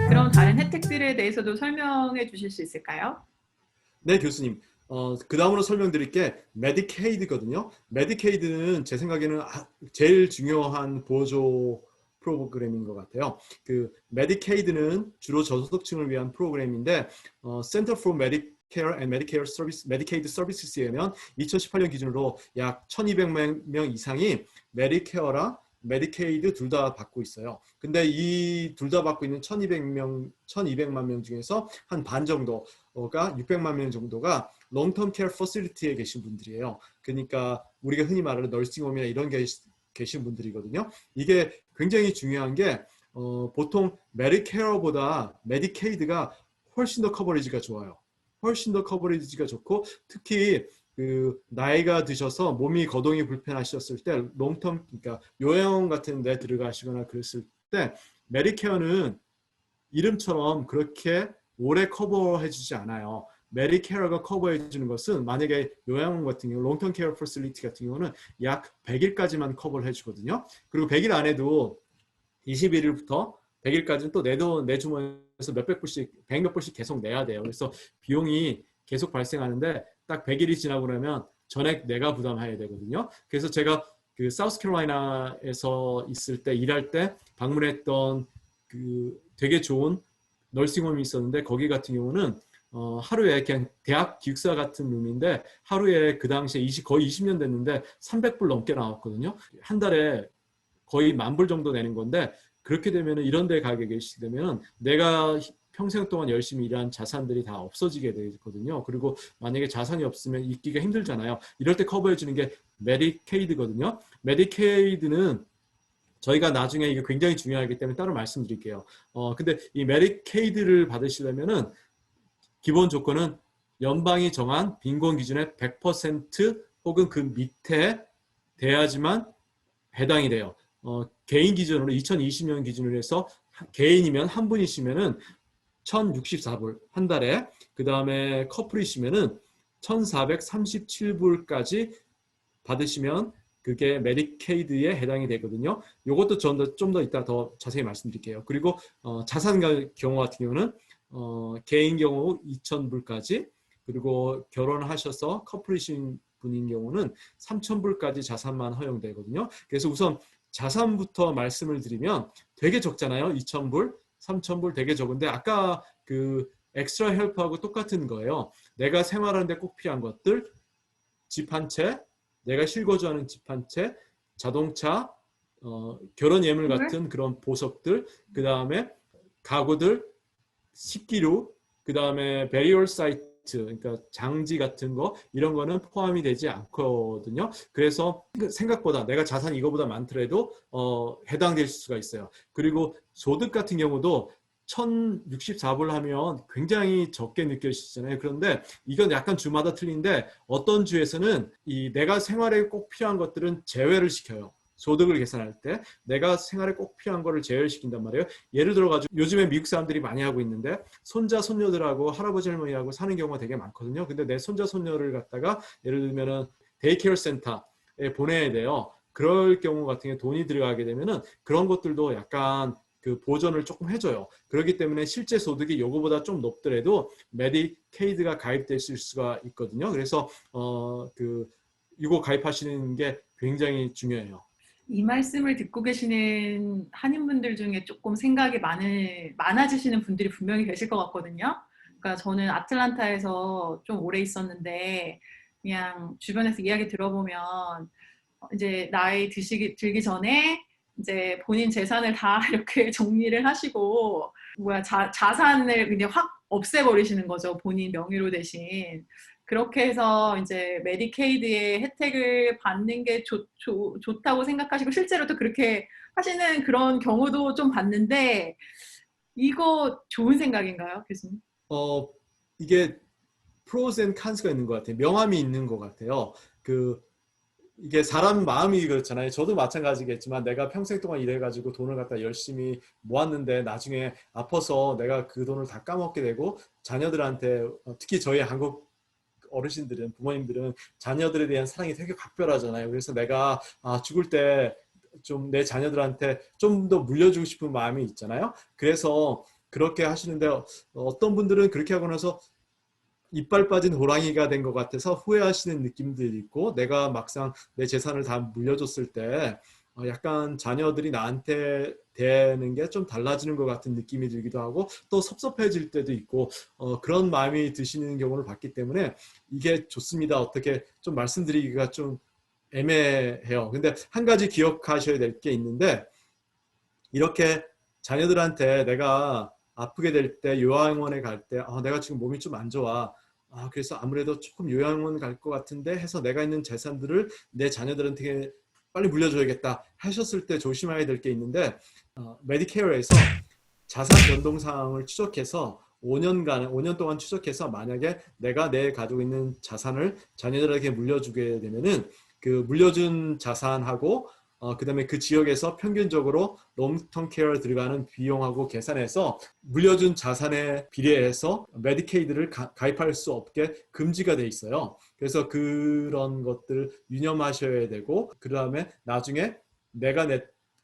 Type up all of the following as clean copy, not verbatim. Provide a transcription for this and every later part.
그런 다른 혜택들에 대해서도 설명해 주실 수 있을까요? 네, 교수님. 그 다음으로 설명드릴 게 메디케이드거든요. 메디케이드는 제 생각에는 제일 중요한 보조 프로그램인 것 같아요. 그 메디케이드는 주로 저소득층을 위한 프로그램인데 Center for Medicare and Medicare Service, Medicaid Services에 의하면 2018년 기준으로 약 1,200명 이상이 메디케어랑 메디케이드 둘 다 받고 있어요. 근데 이 둘 다 받고 있는 1,200만 명 중에서 한 반 정도가 600만 명 정도가 롱텀 케어 퍼실리티에 계신 분들이에요. 그러니까 우리가 흔히 말하는 널싱홈이나 이런 게 계신 분들이거든요. 이게 굉장히 중요한 게 보통 메디케어보다 메디케이드가 훨씬 더 커버리지가 좋아요. 훨씬 더 커버리지가 좋고 특히 그 나이가 드셔서 몸이 거동이 불편하셨을 때 롱텀 그러니까 요양원 같은 데 들어가시거나 그랬을 때 메디케어는 이름처럼 그렇게 오래 커버해 주지 않아요. 메디케어가 커버해 주는 것은 만약에 요양원 같은 경우 롱텀 케어 퍼실리티 같은 경우는 약 100일까지만 커버를 해 주거든요. 그리고 100일 안에도 21일부터 100일까지는 또 내 주머니에서 몇백 불씩, 100몇 불씩 계속 내야 돼요. 그래서 비용이 계속 발생하는데 딱 100일이 지나고 나면 전액 내가 부담해야 되거든요. 그래서 제가 그 사우스캐롤라이나에서 있을 때 일할 때 방문했던 그 되게 좋은 널싱홈이 있었는데 거기 같은 경우는 하루에 그냥 대학 기숙사 같은 룸인데 하루에 그 당시에 거의 20년 됐는데 300불 넘게 나왔거든요. 한 달에 거의 10,000불 정도 내는 건데 그렇게 되면 이런 데 가게 계시게 되면 내가 평생 동안 열심히 일한 자산들이 다 없어지게 되거든요. 그리고 만약에 자산이 없으면 있기가 힘들잖아요. 이럴 때 커버해 주는 게 메디케이드거든요. 메디케이드는 저희가 나중에 이게 굉장히 중요하기 때문에 따로 말씀드릴게요. 근데 이 메디케이드를 받으시려면은 기본 조건은 연방이 정한 빈곤 기준의 100% 혹은 그 밑에 돼야지만 해당이 돼요. 개인 기준으로 2020년 기준으로 해서 개인이면 한 분이시면은 1,064불 한 달에 그 다음에 커플이시면은 1,437불까지 받으시면 그게 메디케이드에 해당이 되거든요. 이것도 좀 더 이따 더 자세히 말씀드릴게요. 그리고 자산 경우 같은 경우는 개인 경우 2,000불까지 그리고 결혼하셔서 커플이신 분인 경우는 3,000불까지 자산만 허용되거든요. 그래서 우선 자산부터 말씀을 드리면 되게 적잖아요. 2,000불, 3,000불 되게 적은데 아까 그 엑스트라 헬프하고 똑같은 거예요. 내가 생활하는데 꼭 필요한 것들, 집 한 채, 내가 실거주하는 집 한 채, 자동차, 결혼 예물 같은 그런 보석들, 그 다음에 가구들, 식기류, 그 다음에 베리얼 사이트, 그러니까 장지 같은 거 이런 거는 포함이 되지 않거든요. 그래서 생각보다 내가 자산이 이거보다 많더라도 해당될 수가 있어요. 그리고 소득 같은 경우도 1,064불 하면 굉장히 적게 느껴지잖아요. 그런데 이건 약간 주마다 틀린데 어떤 주에서는 이 내가 생활에 꼭 필요한 것들은 제외를 시켜요. 소득을 계산할 때 내가 생활에 꼭 필요한 거를 제외시킨단 말이에요. 예를 들어가지고 요즘에 미국 사람들이 많이 하고 있는데 손자 손녀들하고 할아버지 할머니하고 사는 경우가 되게 많거든요. 근데 내 손자 손녀를 갖다가 예를 들면은 데이케어 센터에 보내야 돼요. 그럴 경우 같은 경우에 돈이 들어가게 되면은 그런 것들도 약간 그 보전을 조금 해줘요. 그렇기 때문에 실제 소득이 요거보다 좀 높더라도 메디케이드가 가입되실 수가 있거든요. 그래서 이거 가입하시는 게 굉장히 중요해요. 이 말씀을 듣고 계시는 한인분들 중에 조금 생각이 많아지시는 분들이 분명히 계실 것 같거든요. 그러니까 저는 아틀란타에서 좀 오래 있었는데 그냥 주변에서 이야기 들어보면 이제 나이 들기 전에 이제 본인 재산을 다 이렇게 정리를 하시고 자산을 그냥 확 없애버리시는 거죠. 본인 명의로 대신. 그렇게 해서 이제 메디케이드의 혜택을 받는 게 좋다고 생각하시고 실제로도 그렇게 하시는 그런 경우도 좀 봤는데 이거 좋은 생각인가요, 교수님? 이게 프로스 앤 칸스가 있는 것 같아요. 명함이 있는 것 같아요. 이게 사람 마음이 그렇잖아요. 저도 마찬가지겠지만 내가 평생 동안 일해가지고 돈을 갖다 열심히 모았는데 나중에 아파서 내가 그 돈을 다 까먹게 되고 자녀들한테 특히 저희 한국 어르신들은 부모님들은 자녀들에 대한 사랑이 되게 각별하잖아요. 그래서 내가 죽을 때 좀 내 자녀들한테 좀 더 물려주고 싶은 마음이 있잖아요. 그래서 그렇게 하시는데 어떤 분들은 그렇게 하고 나서 이빨 빠진 호랑이가 된 것 같아서 후회하시는 느낌도 있고 내가 막상 내 재산을 다 물려줬을 때 약간 자녀들이 나한테 대하는 게 좀 달라지는 것 같은 느낌이 들기도 하고 또 섭섭해질 때도 있고 그런 마음이 드시는 경우를 봤기 때문에 이게 좋습니다. 어떻게 좀 말씀드리기가 좀 애매해요. 근데 한 가지 기억하셔야 될 게 있는데 이렇게 자녀들한테 내가 아프게 될 때 요양원에 갈 때 내가 지금 몸이 좀 안 좋아. 그래서 아무래도 조금 요양원 갈 것 같은데 해서 내가 있는 재산들을 내 자녀들한테 빨리 물려줘야겠다 하셨을 때 조심해야 될 게 있는데 메디케어에서 자산 변동사항을 추적해서 5년 동안 추적해서 만약에 내가 내 가지고 있는 자산을 자녀들에게 물려주게 되면은 그 물려준 자산하고 그다음에 그 지역에서 평균적으로 롱텀 케어에 들어가는 비용하고 계산해서 물려준 자산에 비례해서 메디케이드를 가입할 수 없게 금지가 돼 있어요. 그래서 그런 것들 유념하셔야 되고 그다음에 나중에 내가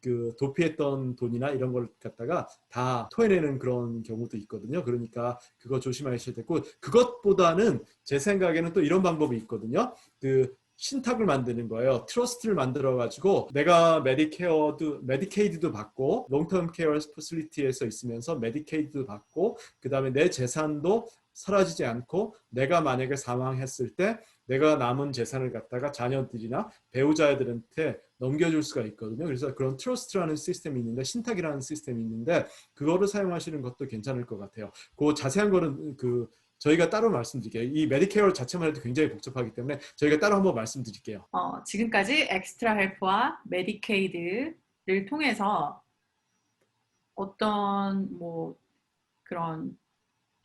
그 도피했던 돈이나 이런 걸 갖다가 다 토해내는 그런 경우도 있거든요. 그러니까 그거 조심하셔야 되고 그것보다는 제 생각에는 또 이런 방법이 있거든요. 그 신탁을 만드는 거예요. 트러스트를 만들어 가지고 내가 메디케이드도 받고 롱텀 케어 퍼실리티에서 있으면서 메디케이드도 받고 그다음에 내 재산도 사라지지 않고 내가 만약에 사망했을 때 내가 남은 재산을 갖다가 자녀들이나 배우자들한테 넘겨줄 수가 있거든요. 그래서 그런 트러스트라는 시스템이 있는데 신탁이라는 시스템이 있는데 그거를 사용하시는 것도 괜찮을 것 같아요. 그 자세한 거는 저희가 따로 말씀드릴게요. 이 메디케어 자체만 해도 굉장히 복잡하기 때문에 저희가 따로 한번 말씀드릴게요. 지금까지 엑스트라 헬프와 메디케이드를 통해서 어떤 그런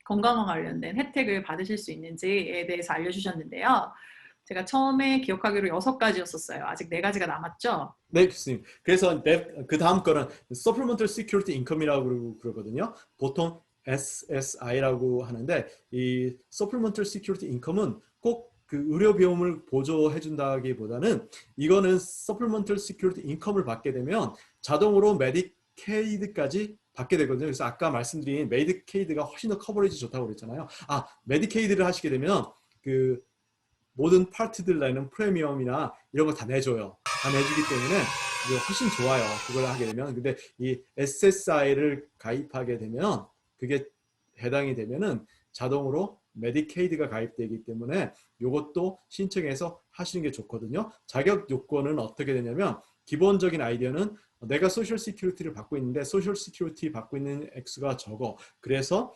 건강과 관련된 혜택을 받으실 수 있는지에 대해서 알려주셨는데요. 제가 처음에 기억하기로 6가지였었어요. 아직 4가지가 남았죠? 네, 교수님. 그래서 그 다음 거는 Supplemental Security Income이라고 그러거든요. 보통 SSI라고 하는데 이 Supplemental Security Income은 꼭 그 의료 비용을 보조해 준다기보다는 이거는 Supplemental Security Income을 받게 되면 자동으로 메디케이드까지 받게 되거든요. 그래서 아까 말씀드린 메디케이드가 훨씬 더 커버리지 좋다고 그랬잖아요. 메디케이드를 하시게 되면 그 모든 파트들 내는 프리미엄이나 이런 거 다 내줘요. 다 내주기 때문에 이게 훨씬 좋아요. 그걸 하게 되면. 근데 이 SSI를 가입하게 되면 그게 해당이 되면은 자동으로 메디케이드가 가입되기 때문에 이것도 신청해서 하시는 게 좋거든요. 자격 요건은 어떻게 되냐면 기본적인 아이디어는 내가 소셜 시큐리티를 받고 있는데 소셜 시큐리티 받고 있는 액수가 적어. 그래서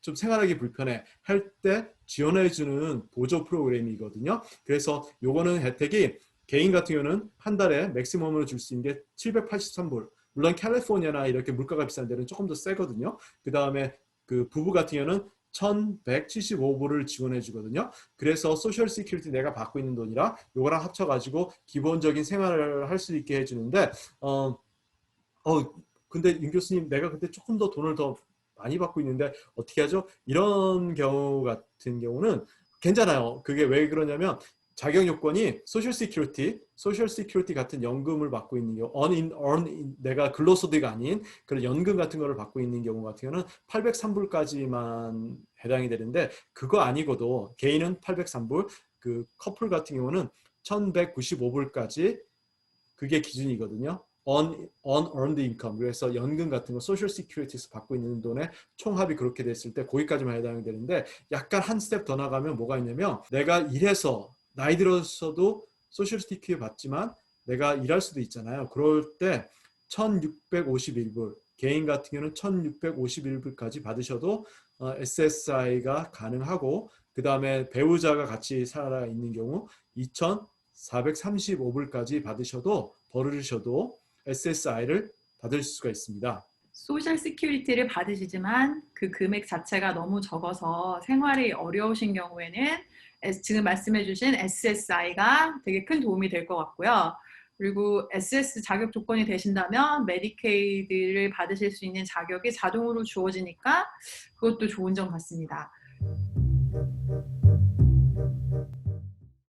좀 생활하기 불편해 할 때 지원해주는 보조 프로그램이거든요. 그래서 요거는 혜택이 개인 같은 경우는 한 달에 맥시멈으로 줄 수 있는 게 783불. 물론 캘리포니아나 이렇게 물가가 비싼 데는 조금 더 세거든요. 그 다음에 그 부부 같은 경우는 1175불을 지원해 주거든요. 그래서 소셜 시큐리티 내가 받고 있는 돈이라 요거랑 합쳐가지고 기본적인 생활을 할 수 있게 해주는데 근데 윤 교수님 내가 근데 조금 더 돈을 더 많이 받고 있는데 어떻게 하죠? 이런 경우 같은 경우는 괜찮아요. 그게 왜 그러냐면 자격 요건이 소셜 시큐리티 같은 연금을 받고 있는 경우 내가 근로소득이 아닌 그런 연금 같은 거를 받고 있는 경우 같은 경우는 803불까지만 해당이 되는데 그거 아니고도 개인은 803불 그 커플 같은 경우는 1195불까지 그게 기준이거든요. unearned income 그래서 연금 같은 거 소셜 시큐리티에서 받고 있는 돈의 총합이 그렇게 됐을 때 거기까지만 해당이 되는데 약간 한 스텝 더 나가면 뭐가 있냐면 내가 일해서 나이 들어서도 소셜 시큐리티 받지만 내가 일할 수도 있잖아요. 그럴 때 1651불 개인 같은 경우는 1651불까지 받으셔도 SSI가 가능하고 그 다음에 배우자가 같이 살아 있는 경우 2435불까지 벌으셔도 SSI를 받을 수가 있습니다. 소셜 시큐리티를 받으시지만 그 금액 자체가 너무 적어서 생활이 어려우신 경우에는 지금 말씀해 주신 SSI가 되게 큰 도움이 될 것 같고요. 그리고 SS 자격 조건이 되신다면 메디케이드를 받으실 수 있는 자격이 자동으로 주어지니까 그것도 좋은 점 같습니다.